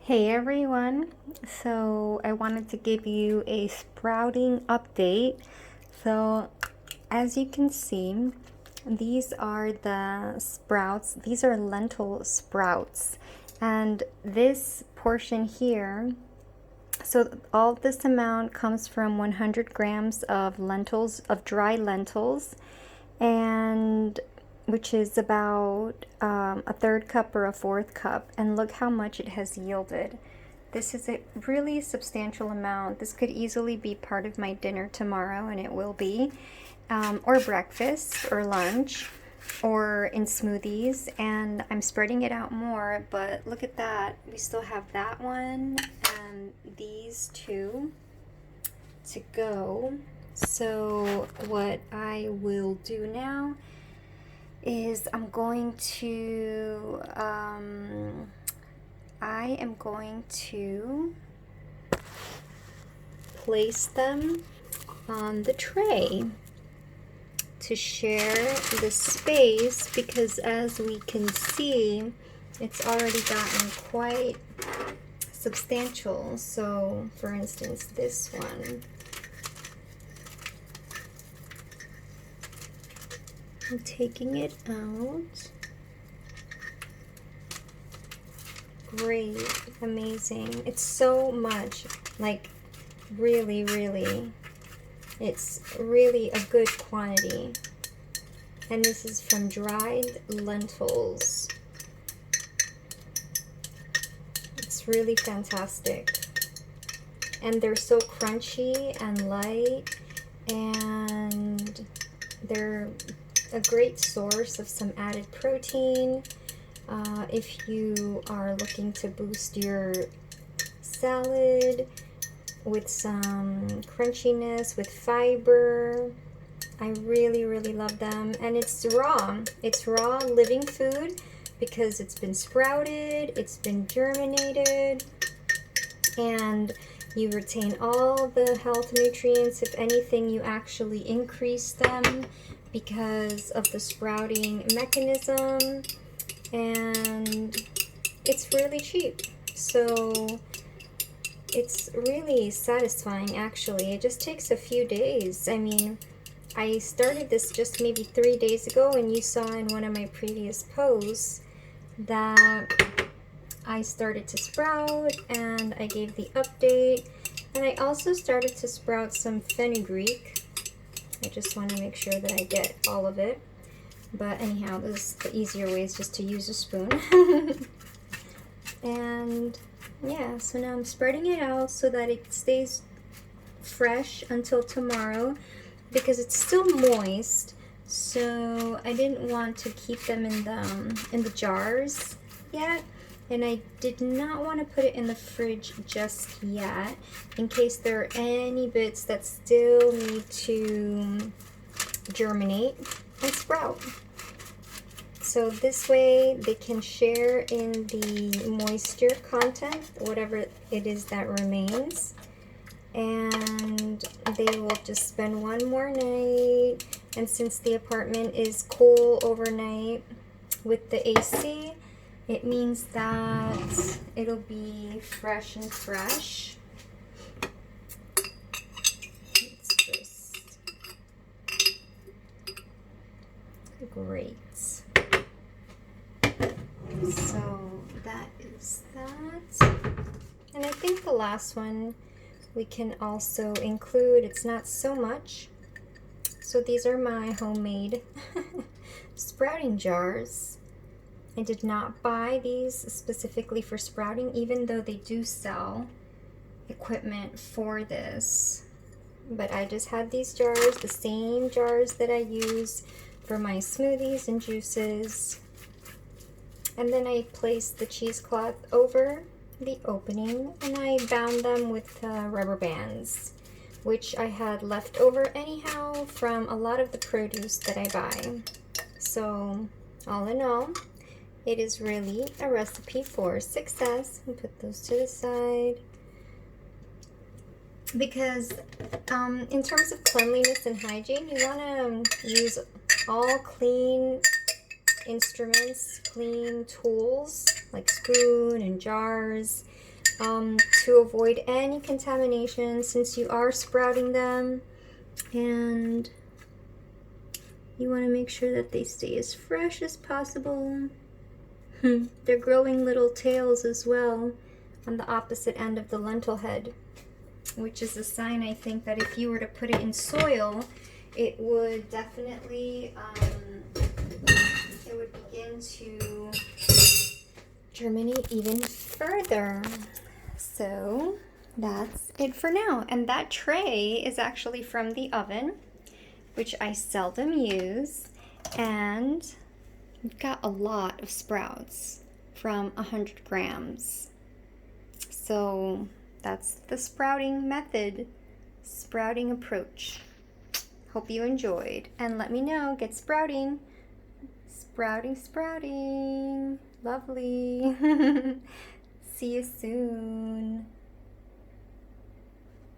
Hey everyone, so I wanted to give you a sprouting update. So as you can see, these are the sprouts. These are lentil sprouts, and this portion here, so all this amount comes from 100 grams of lentils, of dry lentils, and which is about a third cup or a fourth cup. And look how much it has yielded. This is a really substantial amount. This could easily be part of my dinner tomorrow, and it will be, or breakfast or lunch, or in smoothies. And I'm spreading it out more, but look at that. We still have that one and these two to go. So what I will do now is I am going to place them on the tray to share the space, because as we can see, it's already gotten quite substantial. So for instance, this one, I'm taking it out. Great, amazing. It's so much, like really, it's really a good quantity. And this is from dried lentils. It's really fantastic. And they're so crunchy and light, and they're a great source of some added protein. If you are looking to boost your salad with some crunchiness, with fiber, I really love them. And it's raw. It's raw living food because it's been sprouted, it's been germinated, and you retain all the health nutrients. If anything, you actually increase them because of the sprouting mechanism. And it's really cheap, so it's really satisfying. Actually, it just takes a few days. I mean, I started this just maybe 3 days ago, and you saw in one of my previous posts that I started to sprout, and I gave the update. And I also started to sprout some fenugreek. I just want to make sure that I get all of it. But anyhow, this, the easier way is just to use a spoon. And yeah, so now I'm spreading it out so that it stays fresh until tomorrow, because it's still moist. So I didn't want to keep them in the jars yet, and I did not want to put it in the fridge just yet, in case there are any bits that still need to germinate and sprout. So this way they can share in the moisture content, whatever it is that remains, and they will just spend one more night. And since the apartment is cool overnight with the AC, it means that it'll be fresh and fresh. Great. So that is that. And I think the last one we can also include, it's not so much. So these are my homemade sprouting jars. I did not buy these specifically for sprouting, even though they do sell equipment for this. But I just had these jars, the same jars that I use for my smoothies and juices. And then I placed the cheesecloth over the opening, and I bound them with rubber bands, which I had left over anyhow from a lot of the produce that I buy. So all in all, it is really a recipe for success. And put those to the side, because in terms of cleanliness and hygiene, you want to use all clean instruments, clean tools like spoon and jars. to avoid any contamination since you are sprouting them, and you want to make sure that they stay as fresh as possible. They're growing little tails as well on the opposite end of the lentil head, which is a sign, I think, that if you were to put it in soil, it would definitely, it would begin to germinate even further. So that's it for now. And that tray is actually from the oven, which I seldom use. And we've got a lot of sprouts from 100 grams. So that's the sprouting method, sprouting approach. Hope you enjoyed, and let me know. Get sprouting. Sprouting, sprouting. Lovely. See you soon.